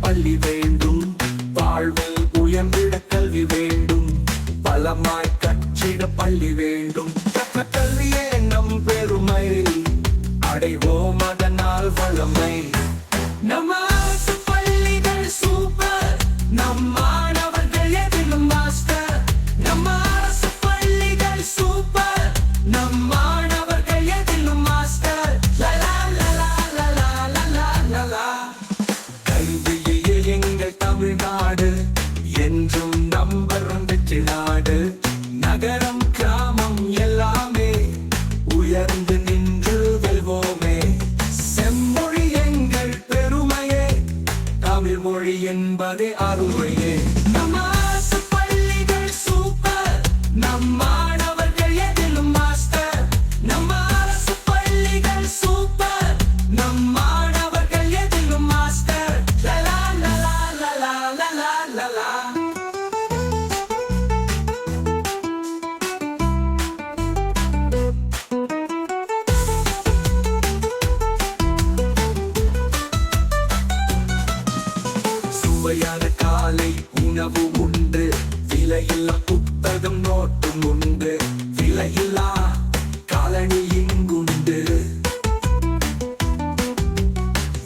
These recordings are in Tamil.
பள்ளி வேண்டும், வாழ்வில் உயர்ந்திட கல்வி வேண்டும், பலமாய் கற்றிட பள்ளி வேண்டும். கல்வியே நம் பெருமை, அடைவோம் அதனால் வளமை. நம்ம அரசு பள்ளிகள் சூப்பர், நம் மாணவர்கள் எதிலும் மாஸ்டர். நம்ம அரசு பள்ளிகள் சூப்பர், நம் மாணவர்கள் எதிலும் மாஸ்டர். லலா லலா லலா லலா லலா. கல்வியே எங்கள் தமிழ்நாடு, என்றும் நம்பர் வெற்றி நாடு. நகரம் கிராமம் எல்லாமே உயர்ந்து நின்று வெல்வோமே. செம்மொழி எங்கள் பெருமையே, தமிழ் மொழி என்பதே அருமையே. நம்ம அரசு பள்ளிகள் சூப்பர், நம் மாணவர்கள் எதிலும் மாஸ்டர். நம்ம அரசு பள்ளிகள் சூப்பர், நம் மாணவர்கள் எதிலும் மாஸ்டர். லலா லலா லலா லலா லலா. சுவையான காலை உணவு உண்டு, விலையில்லா புத்தகம் நோட்டும் உண்டு, விலையில்லா காலணி இங்குண்டு.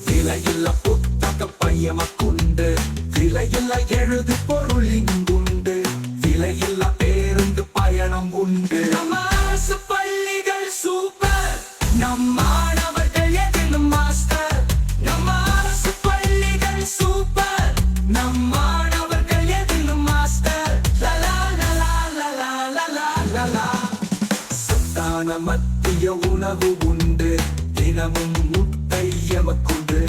விலையில்லா புத்தக பையமக்குண்டு, விலையில்லா எழுது பொருள் இங்குண்டு, விலையில்லா பேருந்து பயணம் உண்டு. நம்ம அரசு பள்ளிகள் சூப்பர், நம் மாணவர்கள் எதிலும் மாஸ்டர். நம்ம அரசு பள்ளிகள் சூப்பர், நம் மாணவர்கள் எதிலும் மாஸ்டர். லலா லலா லலா லலா லலா. சத்தான மத்திய உணவு உண்டு, தினமும் முட்டை எமக்குண்டு.